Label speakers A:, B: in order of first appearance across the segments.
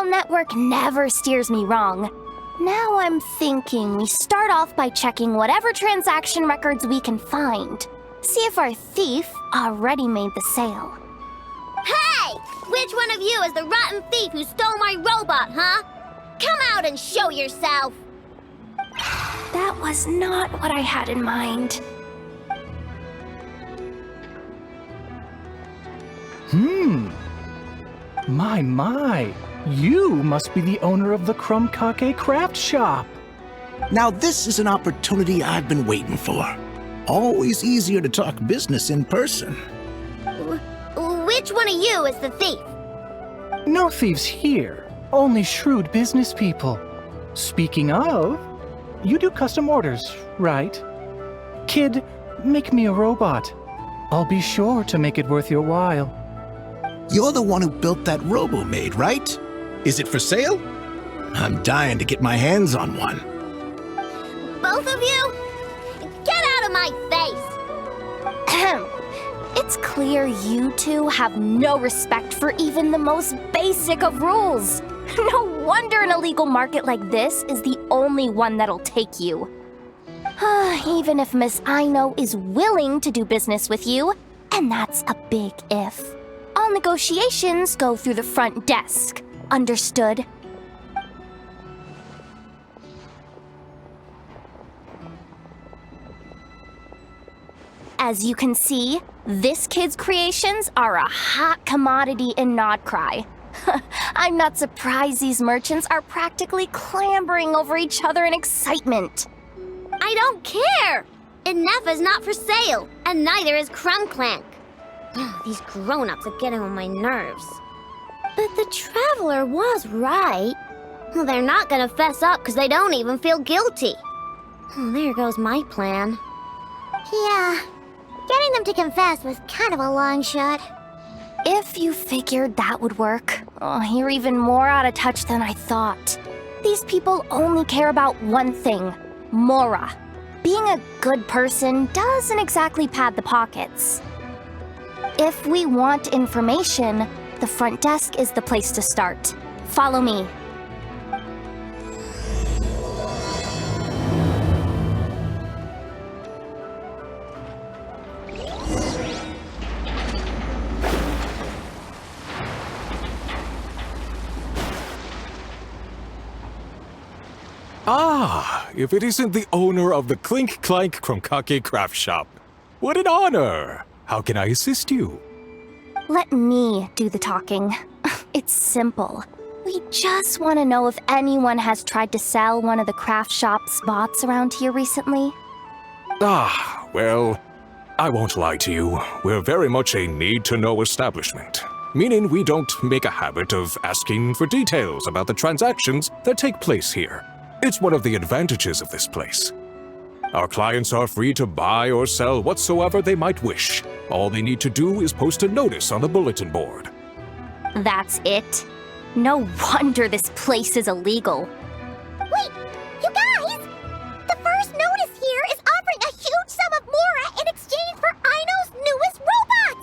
A: neural network never steers me wrong. Now I'm thinking we start off by checking whatever transaction records we can find. See if our thief already made the sale.
B: Hey! Which one of you is the rotten thief who stole my robot, huh? Come out and show yourself!
A: That was not what I had in mind.
C: My. You must be the owner of the Krumkake craft shop.
D: Now this is an opportunity I've been waiting for. Always easier to talk business in person.
B: Which one of you is the thief?
C: No thieves here, only shrewd business people. Speaking of, you do custom orders, right? Kid, make me a robot. I'll be sure to make it worth your while.
D: You're the one who built that robo-maid, right? Is it for sale? I'm dying to get my hands on one.
B: Both of you? Get out of my face!
A: It's clear you two have no respect for even the most basic of rules. No wonder an illegal market like this is the only one that'll take you. Even if Miss Aino is willing to do business with you, and that's a big if. All negotiations go through the front desk. Understood? As you can see, this kid's creations are a hot commodity in Nodcry. I'm not surprised these merchants are practically clambering over each other in excitement.
B: I don't care! Ineffa's not for sale, and neither is Krumklank. These grown-ups are getting on my nerves. But the Traveler was right. They're not gonna fess up because they don't even feel guilty. There goes my plan. Yeah, getting them to confess was kind of a long shot.
A: If you figured that would work, you're even more out of touch than I thought. These people only care about one thing, Mora. Being a good person doesn't exactly pad the pockets. If we want information, the front desk is the place to start. Follow me.
E: Ah, if it isn't the owner of the Clink Clank Krumkake craft shop. What an honor! How can I assist you?
A: Let me do the talking. It's simple. We just want to know if anyone has tried to sell one of the craft shop's bots around here recently.
E: Ah, well, I won't lie to you. We're very much a need-to-know establishment, meaning we don't make a habit of asking for details about the transactions that take place here. It's one of the advantages of this place. Our clients are free to buy or sell whatsoever they might wish. All they need to do is post a notice on the bulletin board.
A: That's it? No wonder this place is illegal.
B: Wait, you guys! The first notice here is offering a huge sum of Mora in exchange for Aino's newest robot!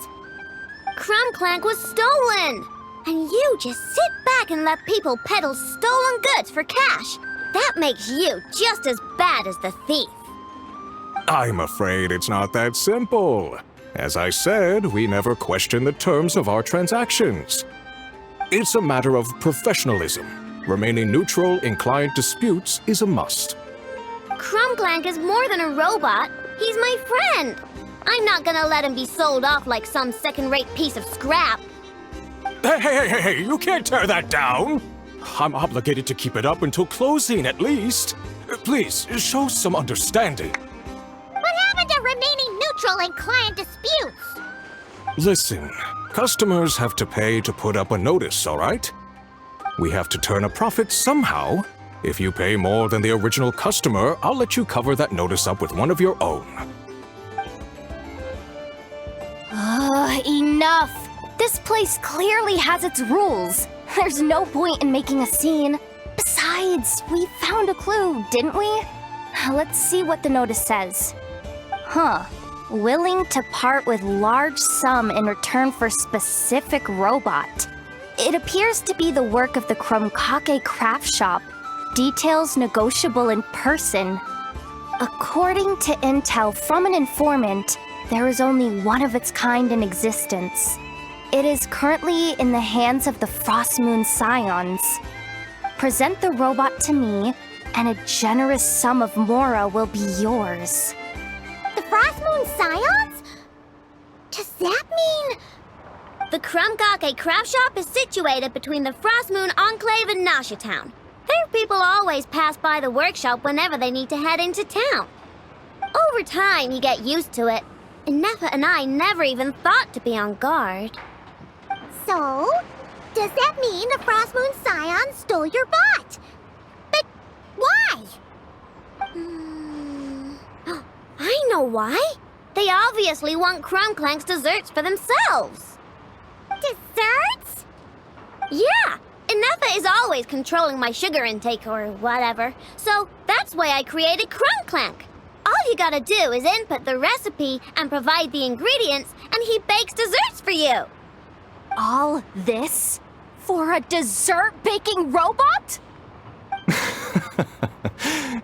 B: Krumklank was stolen! And you just sit back and let people peddle stolen goods for cash. That makes you just as bad as the thief.
E: I'm afraid it's not that simple. As I said, we never question the terms of our transactions. It's a matter of professionalism. Remaining neutral in client disputes is a must.
B: Krumklank is more than a robot. He's my friend. I'm not gonna let him be sold off like some second-rate piece of scrap.
E: Hey, you can't tear that down! I'm obligated to keep it up until closing, at least. Please, show some understanding.
B: What happened to remaining neutral in client disputes?
E: Listen, customers have to pay to put up a notice, all right? We have to turn a profit somehow. If you pay more than the original customer, I'll let you cover that notice up with one of your own.
A: Enough! This place clearly has its rules. There's no point in making a scene. Besides, we found a clue, didn't we? Let's see what the notice says. Willing to part with large sum in return for specific robot. It appears to be the work of the Krumkake craft shop. Details negotiable in person. According to intel from an informant, there is only one of its kind in existence. It is currently in the hands of the Frostmoon Scions. Present the robot to me, and a generous sum of Mora will be yours.
B: The Frostmoon Scions? Does that mean... The Krumkake craft shop is situated between the Frostmoon Enclave and Inotia Town. Their people always pass by the workshop whenever they need to head into town. Over time, you get used to it. Ineffa and I never even thought to be on guard.
F: So, does that mean the Frostmoon Scions stole your bot? But why?
B: I know why. They obviously want Krumklank's desserts for themselves.
F: Desserts?
B: Yeah, Ineffa is always controlling my sugar intake or whatever, so that's why I created Krumklank. All you gotta do is input the recipe and provide the ingredients, and he bakes desserts for you.
A: All this for a dessert-baking robot?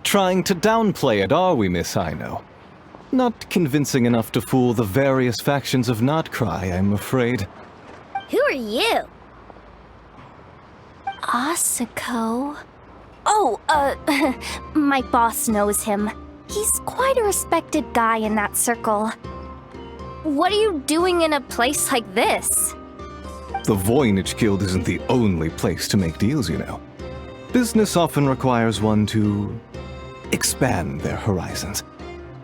G: Trying to downplay it, are we, Miss Aino? Not convincing enough to fool the various factions of Notcry, I'm afraid.
B: Who are you?
A: Asako? Oh, my boss knows him. He's quite a respected guy in that circle. What are you doing in a place like this?
G: The Voynich Guild isn't the only place to make deals, you know. Business often requires one to expand their horizons.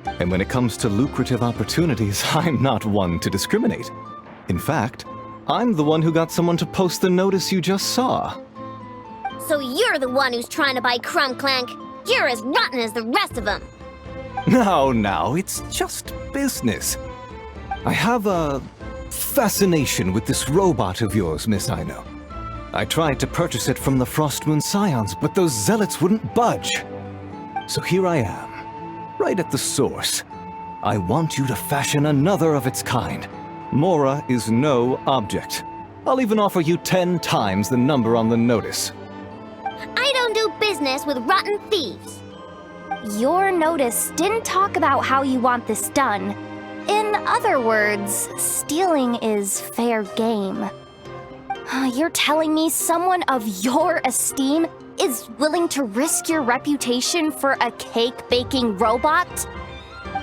G: And when it comes to lucrative opportunities, I'm not one to discriminate. In fact, I'm the one who got someone to post the notice you just saw.
B: So you're the one who's trying to buy Krumklank. You're as rotten as the rest of them.
G: No, it's just business. I have a fascination with this robot of yours, Miss Aino. I tried to purchase it from the Frostmoon Scions, but those zealots wouldn't budge. So here I am, right at the source. I want you to fashion another of its kind. Mora is no object. I'll even offer you 10 times the number on the notice.
B: I don't do business with rotten thieves.
A: Your notice didn't talk about how you want this done. In other words, stealing is fair game. You're telling me someone of your esteem is willing to risk your reputation for a cake-baking robot?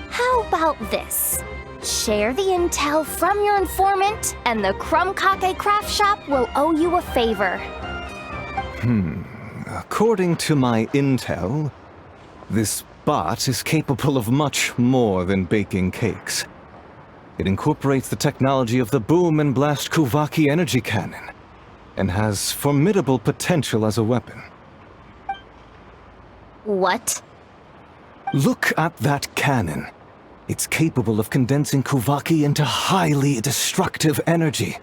A: How about this? Share the intel from your informant, and the Krumkake craft shop will owe you a favor.
G: According to my intel, this bot is capable of much more than baking cakes. It incorporates the technology of the Boom and Blast Kuvaki energy cannon, and has formidable potential as a weapon.
A: What?
G: Look at that cannon. It's capable of condensing Kuvaki into highly destructive energy.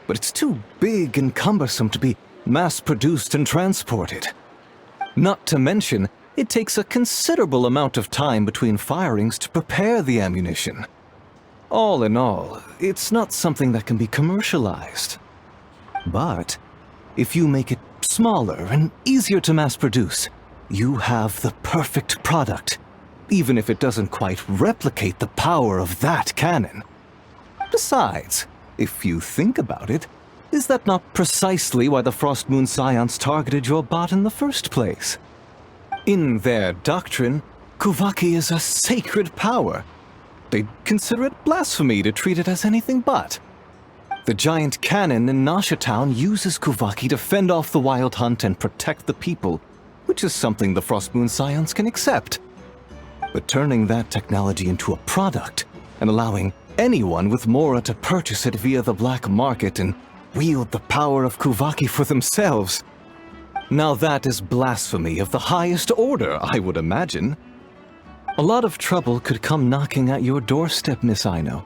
G: But it's too big and cumbersome to be mass-produced and transported. Not to mention, it takes a considerable amount of time between firings to prepare the ammunition. All in all, it's not something that can be commercialized. But if you make it smaller and easier to mass-produce, you have the perfect product, even if it doesn't quite replicate the power of that cannon. Besides, if you think about it, is that not precisely why the Frostmoon Scions targeted your bot in the first place? In their doctrine, Kuvaki is a sacred power. They'd consider it blasphemy to treat it as anything but. The giant cannon in Inotia Town uses Kuvaki to fend off the wild hunt and protect the people, which is something the Frostmoon Scions can accept. But turning that technology into a product and allowing anyone with Mora to purchase it via the black market and wield the power of Kuvaki for themselves. Now that is blasphemy of the highest order, I would imagine. A lot of trouble could come knocking at your doorstep, Miss Aino.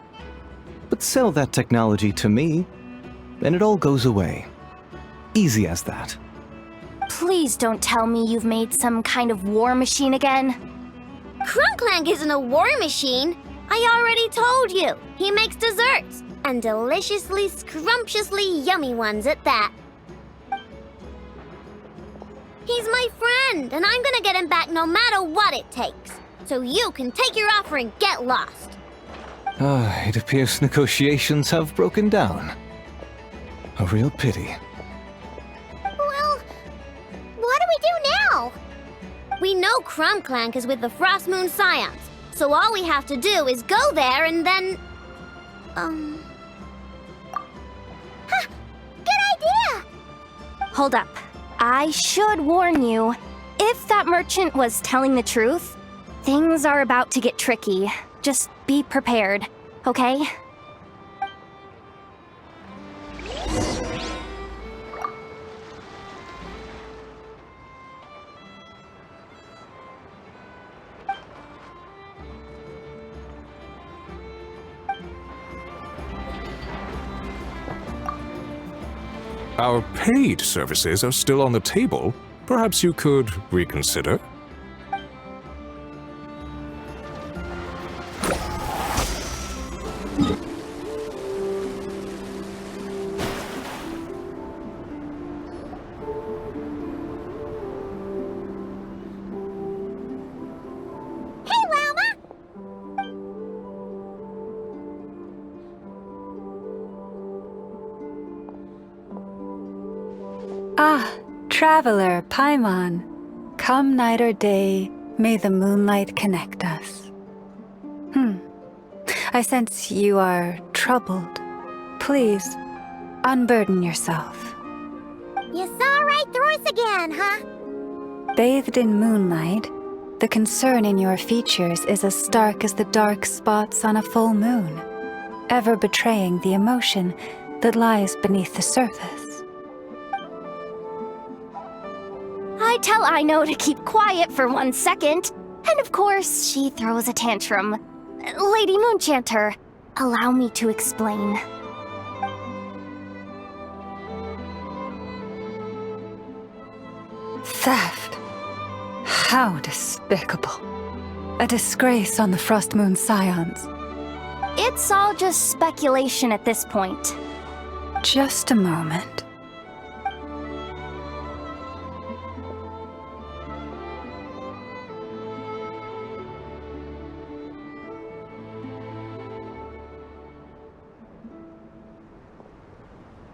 G: But sell that technology to me, and it all goes away. Easy as that.
A: Please don't tell me you've made some kind of war machine again.
B: Krumklank isn't a war machine. I already told you. He makes desserts. And deliciously, scrumptiously yummy ones at that. He's my friend, and I'm gonna get him back no matter what it takes. So you can take your offer and get lost.
G: It appears negotiations have broken down. A real pity.
F: Well, what do we do now?
B: We know Clank is with the Frostmoon Scions, so all we have to do is go there and then...
F: Good idea!
A: Hold up. I should warn you. If that merchant was telling the truth, things are about to get tricky. Just be prepared, okay?
E: Our paid services are still on the table. Perhaps you could reconsider?
F: Hey, Llama!
H: Ah, traveler, Paimon. Come night or day, may the moonlight connect us. I sense you are troubled. Please, unburden yourself.
F: You saw right through us again, huh?
H: Bathed in moonlight, the concern in your features is as stark as the dark spots on a full moon, ever betraying the emotion that lies beneath the surface.
A: I tell Aino to keep quiet for 1 second, and of course, she throws a tantrum. Lady Moonchanter, allow me to explain.
H: Theft. How despicable. A disgrace on the Frostmoon Scions.
A: It's all just speculation at this point.
H: Just a moment.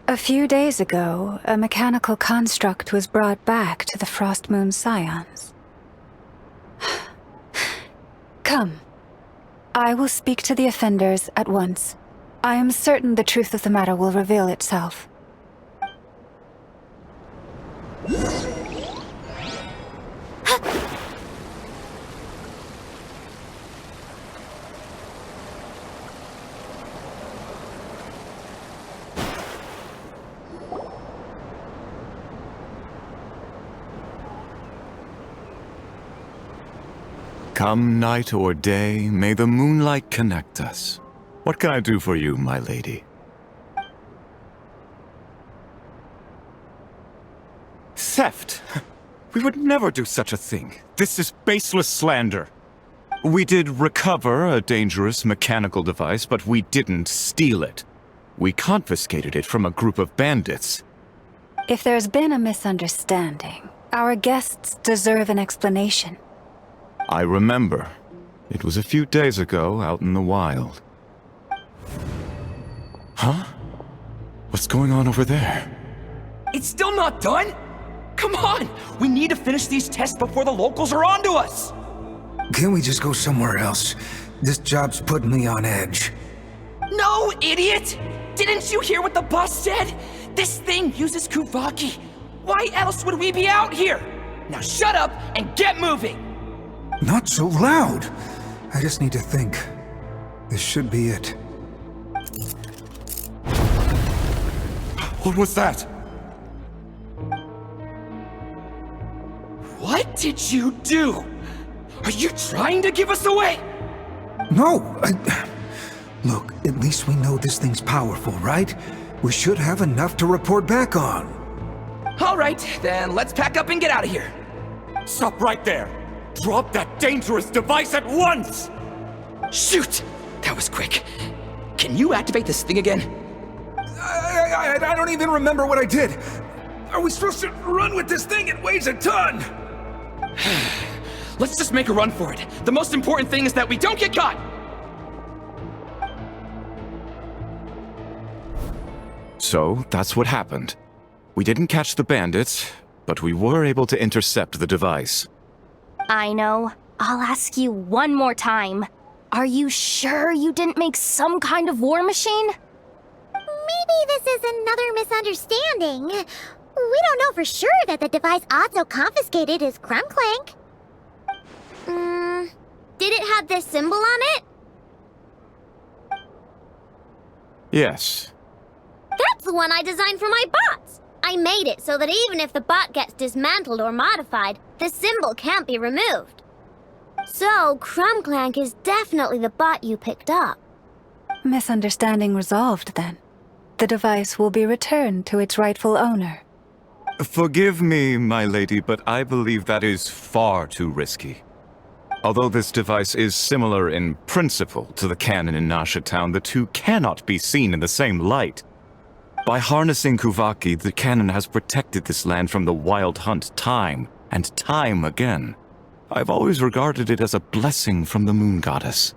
H: A few days ago, a mechanical construct was brought back to the Frostmoon Scions. Come. I will speak to the offenders at once. I am certain the truth of the matter will reveal itself.
I: Come night or day, may the moonlight connect us. What can I do for you, my lady?
J: Theft! We would never do such a thing. This is baseless slander. We did recover a dangerous mechanical device, but we didn't steal it. We confiscated it from a group of bandits.
H: If there's been a misunderstanding, our guests deserve an explanation.
I: I remember. It was a few days ago out in the wild. Huh? What's going on over there?
K: It's still not done? Come on! We need to finish these tests before the locals are onto us!
L: Can't we just go somewhere else? This job's putting me on edge.
K: No, idiot! Didn't you hear what the boss said? This thing uses Kuvaki. Why else would we be out here? Now shut up and get moving!
L: Not so loud! I just need to think. This should be it.
J: What was that?
K: What did you do? Are you trying to give us away?
L: No! Look, at least we know this thing's powerful, right? We should have enough to report back on.
K: Alright, then let's pack up and get out of here.
J: Stop right there! Drop that dangerous device at once!
K: Shoot! That was quick. Can you activate this thing again?
L: I don't even remember what I did. Are we supposed to run with this thing? It weighs a ton!
K: Let's just make a run for it. The most important thing is that we don't get caught!
J: So, that's what happened. We didn't catch the bandits, but we were able to intercept the device.
A: I know. I'll ask you one more time. Are you sure you didn't make some kind of war machine?
F: Maybe this is another misunderstanding. We don't know for sure that the device Otto confiscated is Krumclank.
B: Did it have this symbol on it?
J: Yes.
B: That's the one I designed for my bots. I made it so that even if the bot gets dismantled or modified, the symbol can't be removed. So, Krumclank is definitely the bot you picked up.
H: Misunderstanding resolved, then. The device will be returned to its rightful owner.
J: Forgive me, my lady, but I believe that is far too risky. Although this device is similar in principle to the cannon in Nasha Town, the two cannot be seen in the same light. By harnessing Kuvaki, the cannon has protected this land from the wild hunt time and time again. I've always regarded it as a blessing from the moon goddess.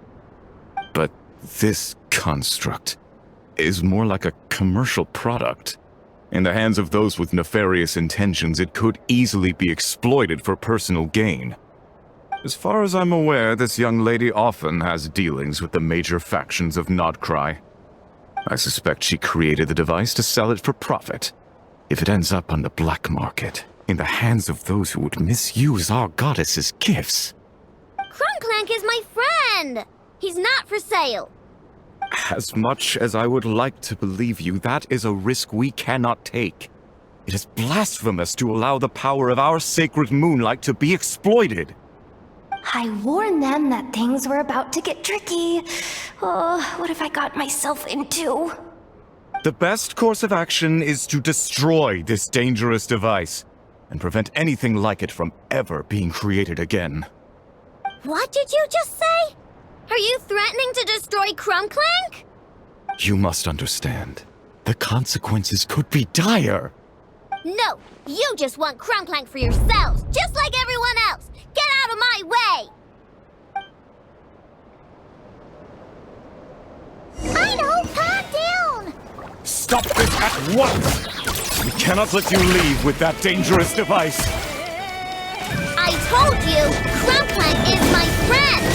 J: But this construct is more like a commercial product. In the hands of those with nefarious intentions, it could easily be exploited for personal gain. As far as I'm aware, this young lady often has dealings with the major factions of Nodcry. I suspect she created the device to sell it for profit. If it ends up on the black market, in the hands of those who would misuse our goddess's gifts.
B: Krumclank is my friend! He's not for sale.
J: As much as I would like to believe you, that is a risk we cannot take. It is blasphemous to allow the power of our sacred moonlight to be exploited.
A: I warned them that things were about to get tricky. Oh, what have I got myself into?
J: The best course of action is to destroy this dangerous device and prevent anything like it from ever being created again.
B: What did you just say? Are you threatening to destroy Krumclank?
J: You must understand. The consequences could be dire.
B: No, you just want Krumclank for yourselves, just like everyone else. Get out of my way!
F: Aino, calm down!
J: Stop this at once! We cannot let you leave with that dangerous device.
B: I told you, Krumclank is my friend!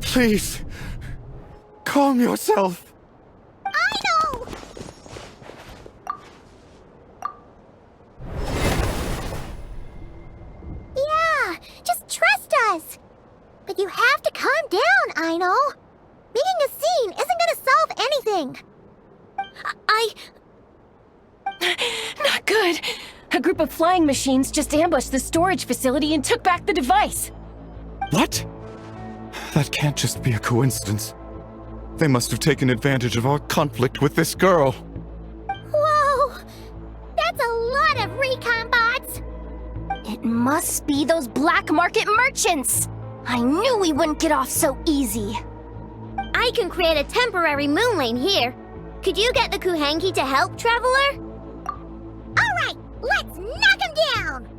J: Please, calm yourself.
F: Aino! Yeah, just trust us. But you have to calm down, Aino. Making a scene isn't gonna solve anything.
M: Not good. A group of flying machines just ambushed the storage facility and took back the device.
J: What? That can't just be a coincidence. They must have taken advantage of our conflict with this girl.
F: Whoa! That's a lot of recon bots!
A: It must be those black market merchants! I knew we wouldn't get off so easy.
B: I can create a temporary moon lane here. Could you get the Kuhanki to help, Traveler?
F: Alright, let's knock him down!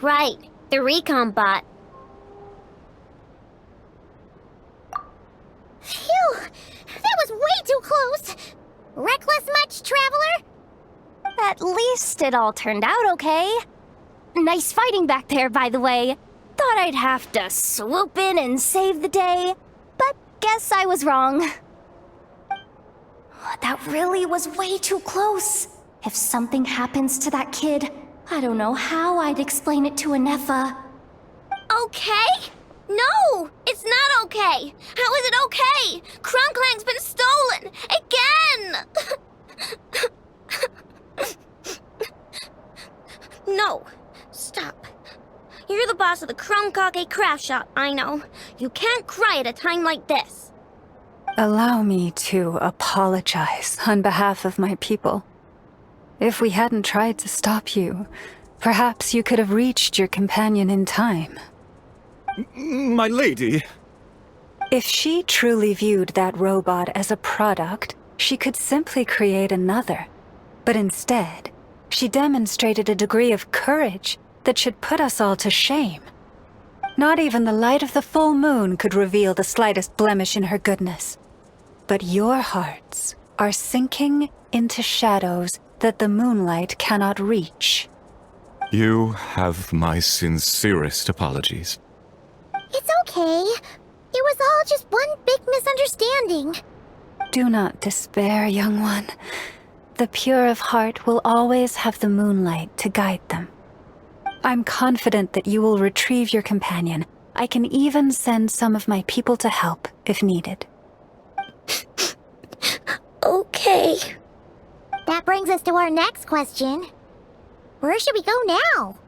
B: right. The recon bot.
F: Phew! That was way too close! Reckless much, Traveler?
A: At least it all turned out okay. Nice fighting back there, by the way. Thought I'd have to swoop in and save the day, but guess I was wrong. That really was way too close. If something happens to that kid, I don't know how I'd explain it to Ineffa.
B: Okay? No! It's not okay! How is it okay? Crunclank's been stolen! Again! No. Stop. You're the boss of the Crunkake craft shop, I know. You can't cry at a time like this.
H: Allow me to apologize on behalf of my people. If we hadn't tried to stop you, perhaps you could have reached your companion in time.
J: My lady.
H: If she truly viewed that robot as a product, she could simply create another. But instead, she demonstrated a degree of courage that should put us all to shame. Not even the light of the full moon could reveal the slightest blemish in her goodness. But your hearts are sinking into shadows that the moonlight cannot reach.
I: You have my sincerest apologies.
F: It's okay. It was all just one big misunderstanding.
H: Do not despair, young one. The pure of heart will always have the moonlight to guide them. I'm confident that you will retrieve your companion. I can even send some of my people to help if needed.
B: Okay.
F: That brings us to our next question. Where should we go now?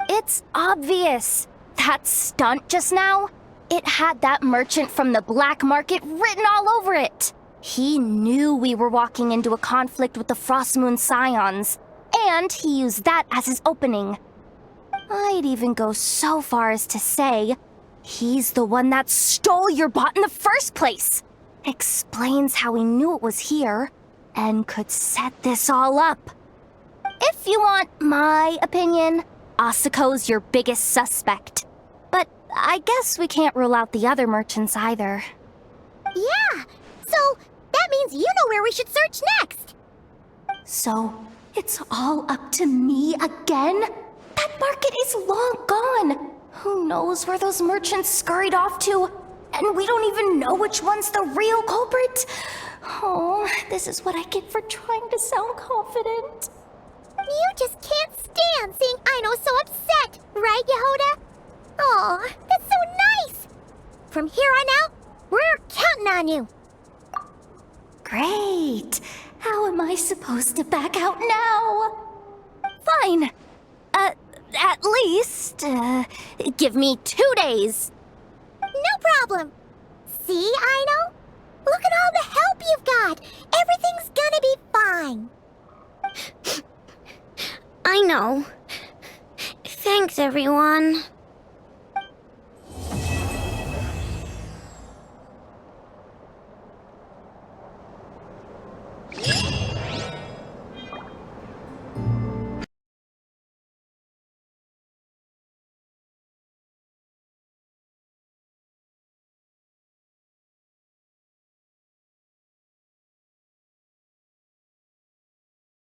A: It's obvious. That stunt just now, it had that merchant from the black market written all over it. He knew we were walking into a conflict with the Frostmoon Scions, and he used that as his opening. I'd even go so far as to say, he's the one that stole your bot in the first place. Explains how he knew it was here, and could set this all up. If you want my opinion, Asuko's your biggest suspect. But I guess we can't rule out the other merchants either.
F: Yeah, so that means you know where we should search next.
A: So, it's all up to me again? That market is long gone. Who knows where those merchants scurried off to? And we don't even know which one's the real culprit. Oh, this is what I get for trying to sound confident.
F: You just can't stand seeing Aino so upset, right, Yehoda? Aw, that's so nice! From here on out, we're counting on you.
A: Great. How am I supposed to back out now? Fine. At least, give me 2 days.
F: No problem. See, Aino? Look at all the help you've got. Everything's gonna be fine.
B: I know. Thanks, everyone.